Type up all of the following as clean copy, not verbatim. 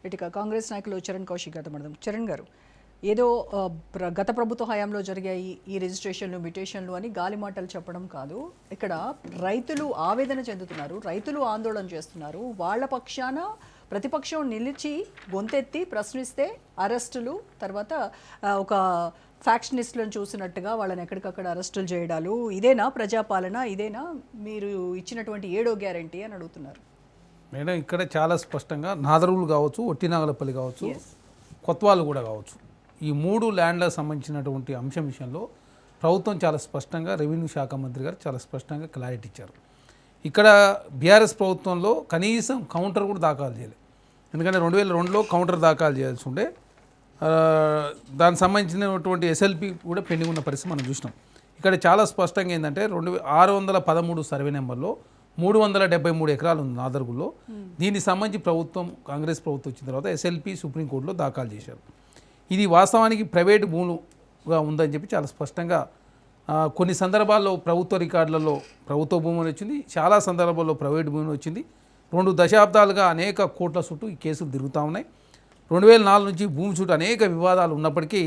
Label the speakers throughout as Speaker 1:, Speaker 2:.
Speaker 1: ఇటుక కాంగ్రెస్ నాయకులు చరణ్ కౌశిక్ గారితో మాట్లాడదాం. చరణ్ గారు, ఏదో గత ప్రభుత్వ హయాంలో జరిగాయి ఈ రిజిస్ట్రేషన్లు మ్యుటేషన్లు అని గాలి మాటలు చెప్పడం కాదు. ఇక్కడ రైతులు ఆవేదన చెందుతున్నారు, రైతులు ఆందోళన చేస్తున్నారు. వాళ్ళ పక్షాన ప్రతిపక్షం నిలిచి గొంతెత్తి ప్రశ్నిస్తే అరెస్టులు, తర్వాత ఒక ఫ్యాక్షనిస్టులను చూసినట్టుగా వాళ్ళని ఎక్కడికక్కడ అరెస్టులు చేయడాలు, ఇదేనా ప్రజాపాలన? ఇదేనా మీరు ఇచ్చినటువంటి 7వ గ్యారంటీ అని అడుగుతున్నారు.
Speaker 2: మేడం, ఇక్కడ చాలా స్పష్టంగా నాదరువులు కావచ్చు, ఒట్టినాగలపల్లి కావచ్చు, కొత్వాలు కూడా కావచ్చు, ఈ 3 ల్యాండ్లకు సంబంధించినటువంటి అంశం విషయంలో ప్రభుత్వం చాలా స్పష్టంగా, రెవెన్యూ శాఖ మంత్రి గారు చాలా స్పష్టంగా క్లారిటీ ఇచ్చారు. ఇక్కడ బీఆర్ఎస్ ప్రభుత్వంలో కనీసం కౌంటర్ కూడా దాఖలు చేయలేదు. ఎందుకంటే 2002లో కౌంటర్ దాఖలు చేయాల్సి ఉండే, దానికి సంబంధించినటువంటి ఎస్ఎల్పి కూడా పెండింగ్ ఉన్న పరిస్థితి మనం చూసినాం. ఇక్కడ చాలా స్పష్టంగా ఏంటంటే 613 సర్వే నెంబర్లో 373 ఎకరాలు ఉంది నాదర్గుల్లో. దీనికి సంబంధించి ప్రభుత్వం, కాంగ్రెస్ ప్రభుత్వం వచ్చిన తర్వాత ఎస్ఎల్పి సుప్రీంకోర్టులో దాఖలు చేశారు. ఇది వాస్తవానికి ప్రైవేటు భూములుగా ఉందని చెప్పి చాలా స్పష్టంగా కొన్ని సందర్భాల్లో ప్రభుత్వ రికార్డులలో ప్రభుత్వ భూములు వచ్చింది, చాలా సందర్భాల్లో ప్రైవేటు భూములు వచ్చింది. 2 దశాబ్దాలుగా అనేక కోట్ల చుట్టూ ఈ కేసులు తిరుగుతూ ఉన్నాయి. 2004 నుంచి భూమి చుట్టూ అనేక వివాదాలు ఉన్నప్పటికీ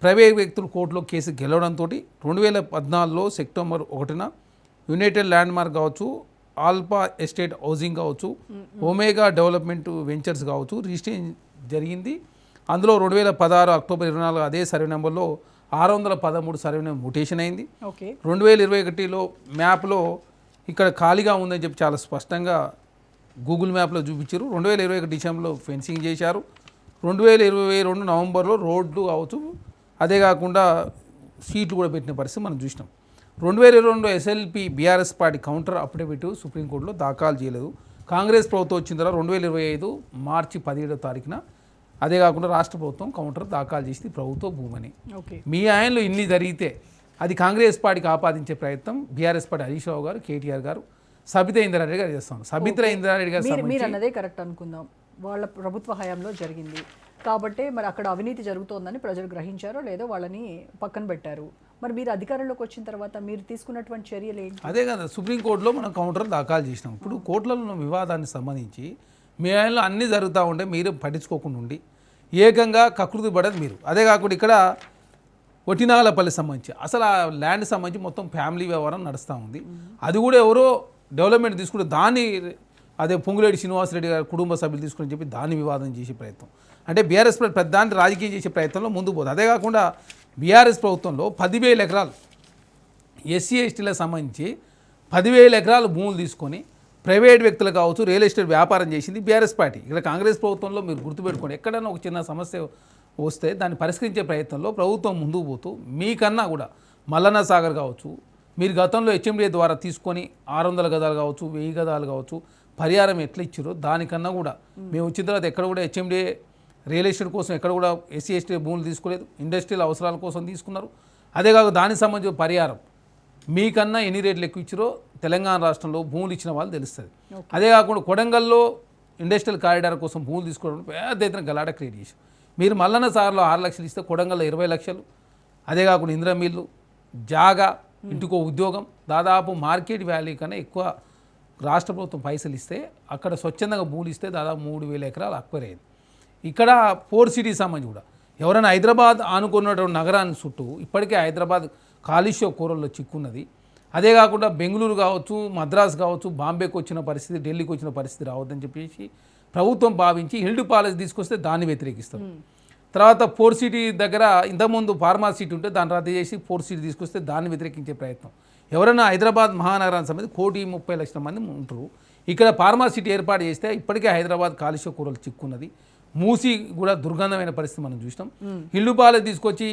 Speaker 2: ప్రైవేట్ వ్యక్తులు కోర్టులో కేసు గెలవడంతో 2014లో సెప్టెంబర్ 1న యునైటెడ్ ల్యాండ్ మార్క్ కావచ్చు, ఆల్ఫా ఎస్టేట్ హౌసింగ్ కావచ్చు, ఒమేగా డెవలప్మెంట్ వెంచర్స్ కావచ్చు రిజిస్ట్రేషన్ జరిగింది. అందులో 2016 అక్టోబర్ 24 అదే సర్వే నెంబర్లో 613 సర్వే నెంబర్ మ్యుటేషన్ అయింది. 2021లో మ్యాప్లో ఇక్కడ ఖాళీగా ఉందని చెప్పి చాలా స్పష్టంగా గూగుల్ మ్యాప్లో చూపించారు. 2021 డిసెంబర్లో ఫెన్సింగ్ చేశారు. 2022 నవంబర్లో రోడ్లు కావచ్చు, అదే కాకుండా సీట్లు కూడా పెట్టిన పరిస్థితి మనం చూసినాం. 2022లో SLP BRS party counter affidavit సుప్రీంకోర్టులో దాఖలు చేయలేదు. కాంగ్రెస్ ప్రభుత్వం వచ్చిన తర్వాత 2025 మార్చి 17వ తారీఖున, అదే కాకుండా రాష్ట్ర ప్రభుత్వం కౌంటర్ దాఖలు చేసింది ప్రభుత్వ భూమని. మీ ఆయనలో ఇన్ని జరిగితే అది కాంగ్రెస్ పార్టీకి ఆపాదించే ప్రయత్నం బీఆర్ఎస్ పార్టీ హరీష్ రావు గారు, కేటీఆర్ గారు, సబితా ఇంద్రారెడ్డి గారు చేస్తాను. సబితా ఇంద్రారెడ్డి గారు
Speaker 1: మీరు అన్నదే కరెక్ట్ అనుకుందాం, వాళ్ళ ప్రభుత్వ హయాంలో జరిగింది కాబట్టి మరి అక్కడ అవినీతి జరుగుతోందని ప్రజలు గ్రహించారో లేదో వాళ్ళని పక్కన పెట్టారు. మరి మీరు అధికారంలోకి వచ్చిన తర్వాత మీరు తీసుకున్నటువంటి చర్యలు ఏంటి?
Speaker 2: అదే కదా సుప్రీంకోర్టులో మనం కౌంటర్ దాఖలు చేసినాం. ఇప్పుడు కోర్టులలో ఉన్న వివాదాన్ని సంబంధించి మీ ఆయనలో అన్నీ జరుగుతూ ఉంటే మీరు పట్టించుకోకుండా ఉండి ఏకంగా కకృతి పడేది మీరు. అదే కాకుండా ఇక్కడ ఒట్టినాగలపల్లి సంబంధించి అసలు ఆ ల్యాండ్ సంబంధించి మొత్తం ఫ్యామిలీ వ్యవహారం నడుస్తూ ఉంది. అది కూడా ఎవరో డెవలప్మెంట్ తీసుకుంటే దాన్ని అదే పొంగులేటి శ్రీనివాసరెడ్డి గారు కుటుంబ సభ్యులు తీసుకుని చెప్పి దాన్ని వివాదం చేసే ప్రయత్నం, అంటే బీఆర్ఎస్ పెద్దాన్ని రాజకీయం చేసే ప్రయత్నంలో ముందుకు పోతుంది. అదే కాకుండా బీఆర్ఎస్ ప్రభుత్వంలో 10,000 ఎకరాలు ఎస్సీ ఎస్టీలకు సంబంధించి 10,000 ఎకరాలు భూములు తీసుకొని ప్రైవేట్ వ్యక్తులు కావచ్చు రియల్ ఎస్టేట్ వ్యాపారం చేసింది బీఆర్ఎస్ పార్టీ. ఇక్కడ కాంగ్రెస్ ప్రభుత్వంలో మీరు గుర్తుపెట్టుకోండి, ఎక్కడైనా ఒక చిన్న సమస్య వస్తే దాన్ని పరిష్కరించే ప్రయత్నంలో ప్రభుత్వం ముందుకు పోతూ మీకన్నా కూడా మల్లన్న సాగర్ కావచ్చు, మీరు గతంలో హెచ్ఎండిఏ ద్వారా తీసుకొని 600 గదాలు కావచ్చు, 1000 గదాలు కావచ్చు పరిహారం ఎట్లా ఇచ్చారో దానికన్నా కూడా మేము వచ్చిన తర్వాత ఎక్కడ కూడా హెచ్ఎండిఏ రియల్ ఎస్టేట్ కోసం ఎక్కడ కూడా ఎస్సీ ఎస్టీ భూములు తీసుకోలేదు, ఇండస్ట్రియల్ అవసరాల కోసం తీసుకున్నారు. అదే కాక దానికి సంబంధించిన పరిహారం మీకన్నా ఎన్ని రేట్లు ఎక్కువ ఇచ్చారో తెలంగాణ రాష్ట్రంలో భూములు ఇచ్చిన వాళ్ళు తెలుస్తుంది. అదే కాకుండా కొడంగల్లో ఇండస్ట్రియల్ కారిడార్ కోసం భూములు తీసుకోవడం పెద్ద ఎత్తున గలాట క్రియేట్ చేశారు. మీరు మల్లన్న సాగర్లో 6 లక్షలు ఇస్తే కొడంగల్లో 20 లక్షలు, అదే కాకుండా ఇందిరా మిల్లు, జాగా, ఇంటికో ఉద్యోగం, దాదాపు మార్కెట్ వాల్యూ కన్నా ఎక్కువ రాష్ట్ర ప్రభుత్వం పైసలు ఇస్తే అక్కడ స్వచ్ఛందంగా భూములు ఇస్తే దాదాపు 3,000 ఎకరాలు అక్వైర్ అయింది. ఇక్కడ 4 సిటీ సంబంధించి కూడా ఎవరైనా హైదరాబాద్ ఆనుకున్నటువంటి నగరాన్ని చుట్టూ ఇప్పటికే హైదరాబాద్ కాలుష్య కూరల్లో చిక్కున్నది. అదే కాకుండా బెంగళూరు కావచ్చు, మద్రాసు కావచ్చు, బాంబేకి వచ్చిన పరిస్థితి, ఢిల్లీకి వచ్చిన పరిస్థితి రావద్దని చెప్పేసి ప్రభుత్వం భావించి హిల్డ్ పాలసీ తీసుకొస్తే దాన్ని వ్యతిరేకిస్తారు. తర్వాత 4 సిటీ దగ్గర ఇంతకుముందు ఫార్మా సిటీ ఉంటే దాన్ని రద్దు చేసి 4 సిటీ తీసుకొస్తే దాన్ని వ్యతిరేకించే ప్రయత్నం. ఎవరైనా హైదరాబాద్ మహానగరానికి సంబంధించి 1,30,00,000 మంది ఉంటారు. ఇక్కడ ఫార్మా సిటీ ఏర్పాటు చేస్తే ఇప్పటికే హైదరాబాద్ కాలుష్య కూరలు చిక్కున్నది. మూసి కూడా దుర్గంధమైన పరిస్థితి మనం చూసినాం. హిల్డ్ పాలసీ తీసుకొచ్చి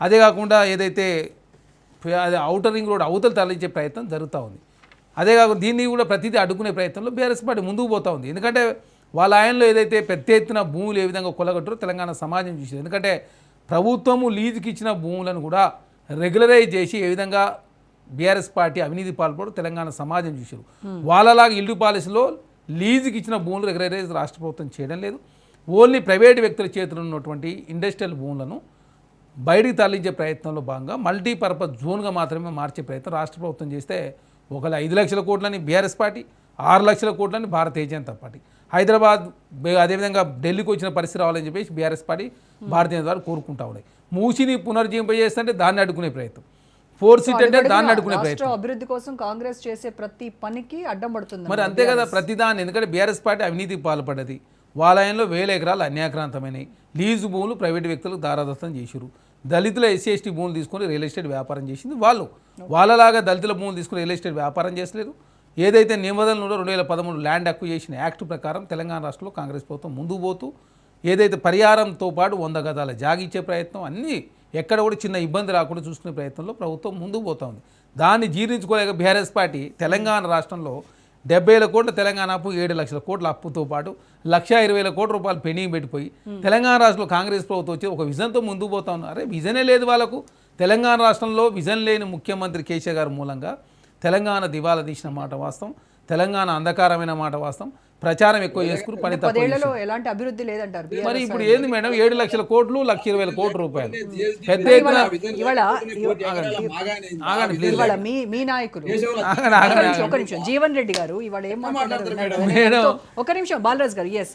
Speaker 2: అదే కాకుండా ఏదైతే అదే ఔటర్ రింగ్ రోడ్ అవతలు తరలించే ప్రయత్నం జరుగుతూ ఉంది. అదే కాకుండా దీన్ని కూడా ప్రతిదీ అడ్డుకునే ప్రయత్నంలో బీఆర్ఎస్ పార్టీ ముందుకు పోతూ ఉంది. ఎందుకంటే వాళ్ళ ఆయనలో ఏదైతే పెద్ద ఎత్తున భూములు ఏ విధంగా కొలగట్టారో తెలంగాణ సమాజం చూసింది. ఎందుకంటే ప్రభుత్వము లీజుకి ఇచ్చిన భూములను కూడా రెగ్యులరైజ్ చేసి ఏ విధంగా బీఆర్ఎస్ పార్టీ అవినీతి పాల్పడు తెలంగాణ సమాజం చూశారు. వాళ్ళలాగా ఇల్లు పాలసీలో లీజుకి ఇచ్చిన భూములు రెగ్యులరైజ్ రాష్ట్ర ప్రభుత్వం చేయడం లేదు. ఓన్లీ ప్రైవేటు వ్యక్తుల చేతుల్లో ఉన్నటువంటి ఇండస్ట్రియల్ భూములను బయటికి తరలించే ప్రయత్నంలో భాగంగా మల్టీపర్పస్ జోన్గా మాత్రమే మార్చే ప్రయత్నం రాష్ట్ర ప్రభుత్వం చేస్తే ఒకవేళ 5 లక్షల కోట్లని బీఆర్ఎస్ పార్టీ, 6 లక్షల కోట్లని భారతీయ జనతా పార్టీ హైదరాబాద్ అదేవిధంగా ఢిల్లీకి వచ్చిన పరిస్థితి రావాలని చెప్పేసి BRS party Bharatiya Janata party కోరుకుంటా ఉన్నాయి. మూసిని పునర్జీవింపజేస్తుంటే దాన్ని అడ్డుకునే ప్రయత్నం, 4 సీట్ అంటే దాన్ని అడ్డుకునే
Speaker 1: రాష్ట్ర
Speaker 2: ప్రయత్నం.
Speaker 1: అభివృద్ధి కోసం కాంగ్రెస్ చేసే ప్రతి పనికి అడ్డం పడుతుంది.
Speaker 2: మరి అంతే కదా ప్రతిదాన్ని. ఎందుకంటే బీఆర్ఎస్ పార్టీ అవినీతికి పాల్పడ్డది. వాళ్ళయంలో 1000 ఎకరాలు అన్యాక్రాంతమైనవి. లీజు భూములు ప్రైవేటు వ్యక్తులకు దారాదత్తం చేసిరు. దళితుల ఎస్సీ ఎస్టీ భూములు తీసుకొని రియల్ ఎస్టేట్ వ్యాపారం చేసింది వాళ్ళు. వాళ్ళలాగా దళితుల భూములు తీసుకుని రియల్ ఎస్టేట్ వ్యాపారం చేసలేరు. ఏదైతే నిబంధనలు 2013 ల్యాండ్ అక్విజిషన్ యాక్ట్ ప్రకారం తెలంగాణ రాష్ట్రంలో కాంగ్రెస్ ప్రభుత్వం ముందుకు పోతూ ఏదైతే పరిహారంతో పాటు 100 గదాల జాగిచ్చే ప్రయత్నం అన్నీ ఎక్కడ కూడా చిన్న ఇబ్బంది రాకుండా చూసుకునే ప్రయత్నంలో ప్రభుత్వం ముందుకు పోతా ఉంది. దాన్ని జీర్ణించుకోలేక బీఆర్ఎస్ పార్టీ తెలంగాణ రాష్ట్రంలో 70,000 కోట్ల తెలంగాణ అప్పు, 7 లక్షల కోట్ల అప్పుతో పాటు 1,20,000 కోట్ల రూపాయలు పెండింగ్ పెట్టిపోయి తెలంగాణ రాష్ట్రంలో కాంగ్రెస్ ప్రభుత్వం వచ్చి ఒక విజన్తో ముందుకు పోతా ఉన్నారు. అరే విజనే లేదు వాళ్ళకు. తెలంగాణ రాష్ట్రంలో విజన్ లేని ముఖ్యమంత్రి కేసీఆర్ గారి మూలంగా తెలంగాణ దివాలా తీసిన మాట వాస్తవం, తెలంగాణ అంధకారమైన మాట వాస్తవం. ప్రచారం ఎక్కువ చేసుకుని పని తక్కువ
Speaker 1: 10 ఏళ్లలో ఎలాంటి అభివృద్ధి లేదంటారు.
Speaker 2: మరి ఇప్పుడు ఏంది మేడం 7 లక్షల కోట్లు 1,20,000 కోట్ల రూపాయలు పెద్ద ఎత్తున ఆగండి ప్లీజ్
Speaker 1: ఇవాళ మీ నాయకులు ఒక నిమిషం జీవన్ రెడ్డి గారు ఇవాళ ఏం మాట్లాడారు
Speaker 2: మేడం
Speaker 1: ఒక నిమిషం బాలరాజ్ గారు ఎస్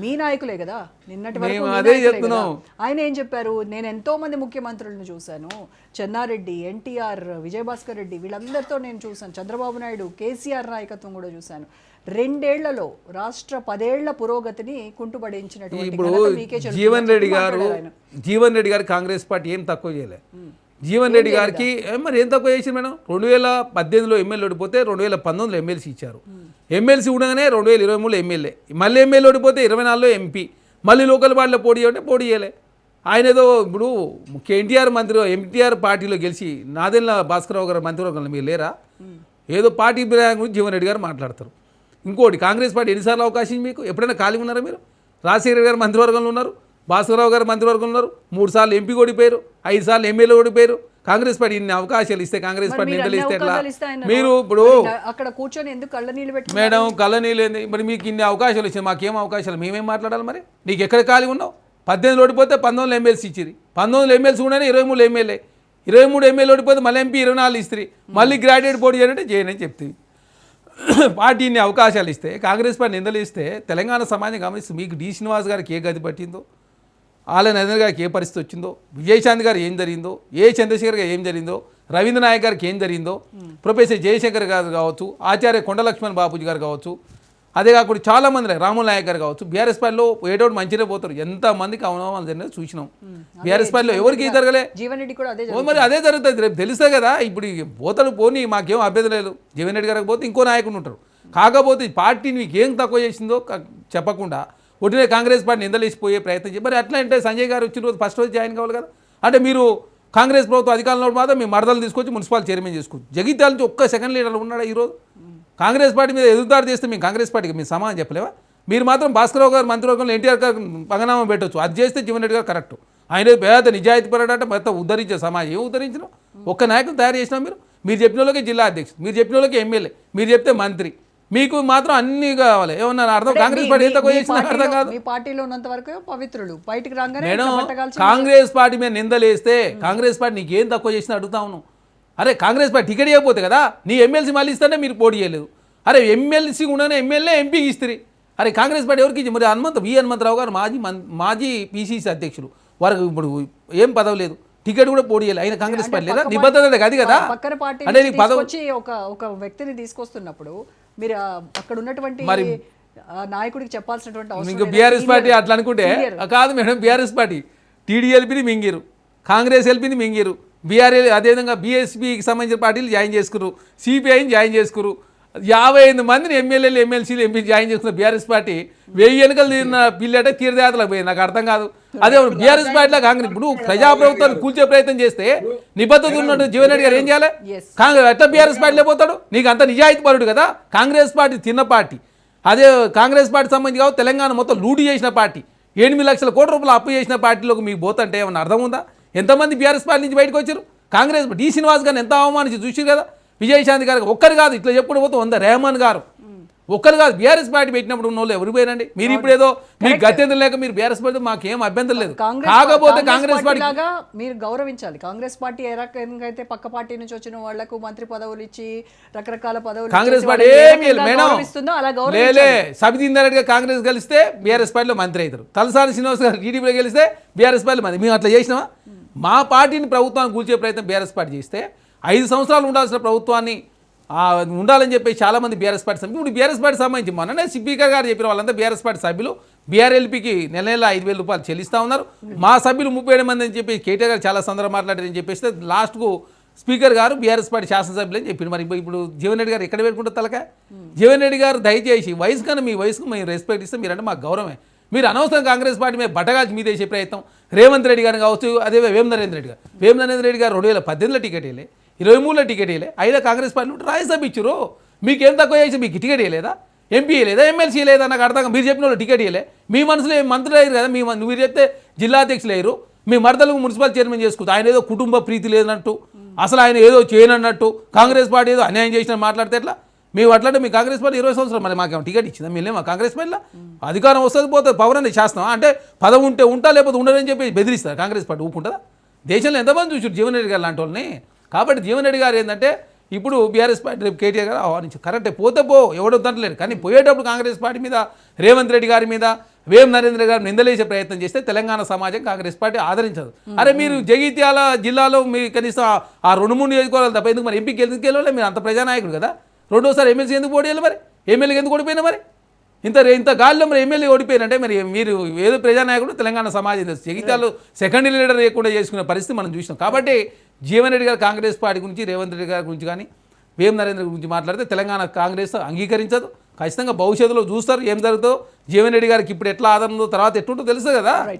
Speaker 1: మీ నాయకులే కదా నిన్నటి వరకు
Speaker 2: మేము
Speaker 1: మీ
Speaker 2: అదే
Speaker 1: నాయకులే
Speaker 2: చెప్తున్నాం.
Speaker 1: కదా. ఆయన ఏం చెప్పారు, నేను ఎంతో మంది ముఖ్యమంత్రులను చూశాను, చెన్నారెడ్డి, ఎన్టీఆర్, విజయభాస్కర్ రెడ్డి వీళ్ళందరితో నేను చూశాను, చంద్రబాబు నాయుడు, కేసీఆర్ నాయకత్వం కూడా చూశాను. 2 ఏళ్లలో రాష్ట్ర 10 ఏళ్ల పురోగతిని కుంటుపడించినటువంటి
Speaker 2: ఇప్పుడు
Speaker 1: ఘనత మీకే చెల్లుతుంది.
Speaker 2: జీవన్ రెడ్డి గారు
Speaker 1: మాట్లాడారు ఆయన.
Speaker 2: జీవన్ రెడ్డి గారు కాంగ్రెస్ పార్టీ ఏం తక్కువ చేయలే. జీవన్ రెడ్డి గారికి మరి ఏం తక్కువ చేసింది మేడం. 2018లో ఎమ్మెల్యే ఓడిపోతే 2019లో ఎమ్మెల్సీ ఇచ్చారు. ఎమ్మెల్సీ ఉండగానే 2023లో ఎమ్మెల్యే, మళ్ళీ ఎమ్మెల్యే ఓడిపోతే 24లో ఎంపీ, మళ్ళీ లోకల్ బాడీలో పోటీ చేయంటే పోటీ చేయలే. ఆయన ఏదో ఇప్పుడు ఎన్టీఆర్ మంత్రి ఎన్టీఆర్ పార్టీలో గెలిచి నాదెళ్ల భాస్కరరావు గారు మంత్రివర్గంలో మీరు లేరా? ఏదో పార్టీ గురించి జీవన్ రెడ్డి గారు మాట్లాడతారు. ఇంకోటి కాంగ్రెస్ పార్టీ ఎన్నిసార్లు అవకాశం మీకు? ఎప్పుడైనా ఖాళీ ఉన్నారా మీరు? రాజశేఖర గారు మంత్రివర్గంలో ఉన్నారు, భాస్కరరావు గారు మంత్రివర్గంలో ఉన్నారు, 3 సార్లు ఎంపీ ఓడిపోయారు, 5 సార్లు ఎమ్మెల్యే ఓడిపోయారు. కాంగ్రెస్ పార్టీ ఇన్ని అవకాశాలు ఇస్తే కాంగ్రెస్ పార్టీ నిందలు ఇస్తే ఎట్లా? మీరు ఇప్పుడు
Speaker 1: అక్కడ కూర్చొని ఎందుకు కళ్ళ నీళ్ళు పెట్టి
Speaker 2: మేడం కళ్ళ నీళ్ళు ఏంది? మరి మీకు ఇన్ని అవకాశాలు ఇచ్చింది, మాకేం అవకాశాలు? మేమేం మాట్లాడాలి? మరి నీకు ఎక్కడ ఖాళీ ఉన్నావు? 18 ఓడిపోతే 19లో ఎమ్మెల్సీ ఇచ్చిరి, 19లో ఎమ్మెల్సీ కూడా 23 ఎమ్మెల్యే, 23 ఎమ్మెల్యే ఓడిపోతే మళ్ళీ ఎంపీ 24 ఇస్తుంది, మళ్ళీ గ్రాడ్యుయేట్ పోటీ చేయాలంటే చేయనని చెప్తుంది. పార్టీ ఇన్ని అవకాశాలు ఇస్తే కాంగ్రెస్ పార్టీ నిందలు ఇస్తే తెలంగాణ సమాజం గమనిస్తుంది. మీకు డి శ్రీనివాస్ గారికి ఏ గది పట్టిందో, ఆల నరేంద్ర గారికి ఏ పరిస్థితి వచ్చిందో, విజయశాంతి గారు ఏం జరిగిందో, ఏ చంద్రశేఖర్ గారు ఏం జరిగిందో, రవీంద్ర నాయక్ గారికి ఏం జరిగిందో, ప్రొఫెసర్ జయశంకర్ గారు కావచ్చు, ఆచార్య కొండ లక్ష్మణ్ బాబుజీ గారు కావచ్చు, అదే కాకుండా చాలామంది రాముల నాయక్ గారు కావచ్చు, బీఆర్ఎస్ పార్టీలో ఏటోటి మంచిగా పోతారు. ఎంతమందికి అవమానాలు జరిగినా చూసినాం. బీఆర్ఎస్ పార్టీలో ఎవరికి జరగలే.
Speaker 1: జీవన్ రెడ్డి కూడా అదే
Speaker 2: మరి అదే జరుగుతుంది. రేపు తెలుస్తా కదా. ఇప్పుడు పోతాడు పోనీ, మాకేం అభ్యర్థం లేదు. జీవన్ రెడ్డి గారికి పోతే ఇంకో నాయకుడు ఉంటారు. కాకపోతే పార్టీని మీకు ఏం తక్కువ చేసిందో చెప్పకుండా ఒట్టినే కాంగ్రెస్ పార్టీ నిందలేసిపోయే ప్రయత్నం చేసి మరి అట్లా అంటే సంజయ్ గారు వచ్చిన రోజు ఫస్ట్ రోజు జాయిన్ కావాలి కదా. అంటే మీరు కాంగ్రెస్ ప్రభుత్వం అధికారంలో మాత్రం మీ మరదలు తీసుకొచ్చి మున్సిపల్ చైర్మన్ చేసుకోవచ్చు. జగిత్యాల నుంచి ఒక్క సెకండ్ లీడర్ ఉన్నాడా ఈరోజు? కాంగ్రెస్ పార్టీ మీద ఎదురుదాడి చేస్తే మేము కాంగ్రెస్ పార్టీకి మేము సమాధానం చెప్పలేవా? మీరు మాత్రం భాస్కరరావు గారు మంత్రివర్గంలో ఎన్టీఆర్ గారు పంగనామం పెట్టవచ్చు. అది చేస్తే జీవన్ రెడ్డి గారు కరెక్ట్. ఆయన పేద నిజాయితీ పడట మొత్తం ఉద్ధరించే సమాజం ఏం ఉద్ధరించిన ఒక్క నాయకులు తయారు చేసినా మీరు చెప్పిన వాళ్ళకి జిల్లా అధ్యక్షుడు, మీరు చెప్పిన వాళ్ళకి ఎమ్మెల్యే, మీరు చెప్తే మంత్రి, మీకు మాత్రం అన్నీ కావాలి. ఏమన్నా అర్థం? కాంగ్రెస్ పార్టీ ఎంత చేసిన అర్థం కాదు.
Speaker 1: మీ పార్టీలో ఉన్నంత వరకు పవిత్రులు బయటికి రాగానే
Speaker 2: మేడం కాంగ్రెస్ పార్టీ మీద నిందలేస్తే కాంగ్రెస్ పార్టీ నీకేం తక్కువ చేసినా అడుగుతా ఉన్నాను. అరే కాంగ్రెస్ పార్టీ టికెట్ ఇవ్వకపోతే కదా నీ ఎమ్మెల్సీ మళ్ళీ ఇస్తానే మీరు పోటీ చేయలేదు. అరే ఎమ్మెల్సీ ఉండనే ఎమ్మెల్యే ఎంపీకి ఇస్తుంది. అరే కాంగ్రెస్ పార్టీ ఎవరికి ఇచ్చి? మరి హనుమంతరావు గారు మాజీ పీసీసీ అధ్యక్షులు, వారికి ఇప్పుడు ఏం పదవి లేదు, టికెట్ కూడా పోటీ చేయాలి. ఆయన కాంగ్రెస్ పార్టీ లేదా? నిబద్ధత అది కదా.
Speaker 1: పక్కన పార్టీ
Speaker 2: అంటే నీకు పదవి
Speaker 1: వచ్చి ఒక వ్యక్తిని తీసుకొస్తున్నప్పుడు మీరు అక్కడ ఉన్నటువంటి నాయకుడికి చెప్పాల్సినటువంటి అవసరం
Speaker 2: ఇంకా బీఆర్ఎస్ పార్టీ అట్లా అనుకుంటే కాదు మేడం. బీఆర్ఎస్ పార్టీ టీడీఎల్పీని మింగిరు, కాంగ్రెస్ ఎల్పీని మింగిరు, బీఆర్ఎల్ అదేవిధంగా బీఎస్పీకి సంబంధించిన పార్టీలు జాయిన్ చేసుకురు, సిపిఐని జాయిన్ చేసుకురు, 55 మందిని ఎమ్మెల్యేలు ఎమ్మెల్సీలు ఎంపీ జాయిన్ చేసుకున్న బీఆర్ఎస్ పార్టీ 1000 ఎన్నికలు తీరిన పిల్లటే తీర్థయాత్రలకు పోయింది. నాకు అర్థం కాదు. అదే బీఆర్ఎస్ పార్టీలో కాంగ్రెస్ ఇప్పుడు ప్రజాప్రభుత్వాన్ని కూల్చే ప్రయత్నం చేస్తే నిబద్ధత ఉన్నట్టు జీవన్ రెడ్డి గారు ఏం చేయాలి? కాంగ్రెస్ ఎట్లా బీఆర్ఎస్ పార్టీలో పోతాడు? నీకు అంత నిజాయితీ పరుడు కదా. కాంగ్రెస్ పార్టీ తిన్న పార్టీ, అదే కాంగ్రెస్ పార్టీ సంబంధించి కాదు తెలంగాణ మొత్తం లూటీ చేసిన పార్టీ, 8 లక్షల కోట్ల రూపాయలు అప్పు చేసిన పార్టీలోకి మీకు పోతుంటే ఏమన్నా అర్థం ఉందా? ఎంతమంది బీఆర్ఎస్ పార్టీ నుంచి బయటకు వచ్చారు? కాంగ్రెస్ డి శ్రీనివాస్ గారిని ఎంత అవమానించి చూసారు కదా. విజయశాంతి గారికి ఒక్కరు కాదు ఇట్లా చెప్పుకుంటూ పోతే 100, రెహమాన్ గారు ఒక్కరు కాదు బీఆర్ఎస్ పార్టీ పెట్టినప్పుడు ఉన్న వాళ్ళు ఎవరు పోయారండి మీరు ఇప్పుడు ఏదో మీకు గత్యంతరం లేక మీరు బీఆర్ఎస్ పార్టీ మాకేం అభ్యంతరం లేదు కాకపోతే కాంగ్రెస్ పార్టీ
Speaker 1: లాగా మీరు గౌరవించాలి. కాంగ్రెస్ పార్టీ ఏ రకంగా అయితే పక్క పార్టీ నుంచి వచ్చిన వాళ్లకు మంత్రి పదవులు ఇచ్చి రకరకాల పదవులు
Speaker 2: కాంగ్రెస్ పార్టీ
Speaker 1: గౌరవిస్తుందో అలా
Speaker 2: లేలే సబితీందర్ రెడ్డి గారు కాంగ్రెస్ గెలిస్తే బీఆర్ఎస్ పార్టీలో మంత్రి అవుతారు. తలసాని శ్రీనివాస్ గారు టీడీపీలో గెలిస్తే బీఆర్ఎస్ పార్టీలో మంత్రి. మేము అట్లా చేసినామా? మా పార్టీని ప్రభుత్వాన్ని కూల్చే ప్రయత్నం బీఆర్ఎస్ పార్టీ చేస్తే 5 సంవత్సరాలు ఉండాల్సిన ప్రభుత్వాన్ని ఉండాలని చెప్పి చాలామంది బీఆర్ఎస్ పార్టీ సభ్యులు ఇప్పుడు బీఆర్ఎస్ పార్టీ సంబంధించి మొన్ననే స్పీకర్ గారు చెప్పిన వాళ్ళంతా బీఆర్ఎస్ పార్టీ సభ్యులు బీఆర్ఎల్పీకి నెల 5,000 రూపాయలు చెల్లిస్తూ ఉన్నారు. మా సభ్యులు 37 మంది అని చెప్పి కేటీఆర్ గారు చాలా సందర్భం మాట్లాడారని చెప్పేస్తే లాస్ట్కు స్పీకర్ గారు బీఆర్ఎస్ పార్టీ శాసనసభ్యులు అని చెప్పారు. మరి ఇప్పుడు జీవన్ రెడ్డి గారు ఎక్కడ పెట్టుకుంటారు తలక? జీవన్ రెడ్డి గారు దయచేసి వయసు కన్నా మీ వయసుకు మేము రెస్పెక్ట్ ఇస్తే మీరంటే మాకు గౌరవమే. మీరు అనవసరం కాంగ్రెస్ పార్టీ మీద బట్టగాల్చి మీద వేసే ప్రయత్నం రేవంత్ రెడ్డి గారిని కావచ్చు, అదే వేం నరేంద్ర రెడ్డి గారు 2018లో టికెట్ వేయలే, 23లో టికెట్ వేయలే, అయినా కాంగ్రెస్ పార్టీ రాజ్యసభ ఇచ్చారు. మీకేం తక్కువ చేసి మీకు టికెట్ వేయలేదా? ఎంపీ వేయలేదా? ఎమ్మెల్సీ లేదా? నాకు అర్థం మీరు చెప్పిన వాళ్ళు టికెట్ వేయలే. మీ మనసులో మంత్రులు అయ్యారు కదా, మీరు చెప్తే జిల్లా అధ్యక్షులు అయ్యారు. మీ మరదలకు మున్సిపల్ చైర్మన్ చేసుకుంటారు. ఆయన ఏదో కుటుంబ ప్రీతి లేదన్నట్టు, అసలు ఆయన ఏదో చేయనన్నట్టు, కాంగ్రెస్ పార్టీ ఏదో అన్యాయం చేసిన మాట్లాడితే ఎట్లా? మేము అట్లంటే మీ కాంగ్రెస్ పార్టీ 20 సంవత్సరాలు మరి మాకేమో టికెట్ ఇచ్చిందా? మేము మా కాంగ్రెస్ పార్టీలో అధికారం వస్తుంది పోతుంది, పవర్ అనేది చేస్తాం అంటే పదవి ఉంటే ఉంటా లేకపోతే ఉండదని చెప్పి బెదిరిస్తారు. కాంగ్రెస్ పార్టీ ఊపుకుంటుందా? దేశంలో ఎంతమంది చూసారు జీవన్ రెడ్డి గారు లాంటి వాళ్ళని. కాబట్టి జీవన్ రెడ్డి గారు ఏంటంటే ఇప్పుడు బీఆర్ఎస్ పార్టీ రేపు కేటీఆర్ గారు ఆహ్వానించి కరెక్టే, పోతే ఎవడొద్దంటలేరు. కానీ పోయేటప్పుడు కాంగ్రెస్ పార్టీ మీద రేవంత్ రెడ్డి గారి మీద వేం నరేంద్ర గారు నిందలేసే ప్రయత్నం చేస్తే తెలంగాణ సమాజం కాంగ్రెస్ పార్టీ ఆదరించదు. అరే మీరు జగిత్యాల జిల్లాలో మీ కనీసం ఆ 2-3 నియోజకవర్గాలు తప్ప ఎందుకు మరి ఎంపీకి ఎందుకు వెళ్ళాలి? మీరు అంత ప్రజానాయకుడు కదా. రెండోసారి ఎమ్మెల్సీ ఎందుకు ఓడియాలి? మరి ఎమ్మెల్యేకి ఎందుకు ఓడిపోయినా? మరి ఇంత గాలిలో మరి ఎమ్మెల్యే ఓడిపోయినంటే మరి మీరు ఏదో ప్రజానాయకుడు తెలంగాణ సమాజం తెలుసు. జగిత్యాలు సెకండరీ లీడర్ లేకుండా చేసుకునే పరిస్థితి మనం చూసినాం. కాబట్టి జీవన్ రెడ్డి గారు కాంగ్రెస్ పార్టీ గురించి, రేవంత్ రెడ్డి గారి గురించి కానీ వేం నరేంద్ర గురించి మాట్లాడితే తెలంగాణ కాంగ్రెస్ అంగీకరించదు. ఖచ్చితంగా భవిష్యత్తులో చూస్తారు ఏం జరుగుతుందో. జీవన్ రెడ్డి గారికి ఇప్పుడు ఎట్లా ఆదరణ ఉందో తర్వాత ఎట్లుంటో తెలుసు కదా.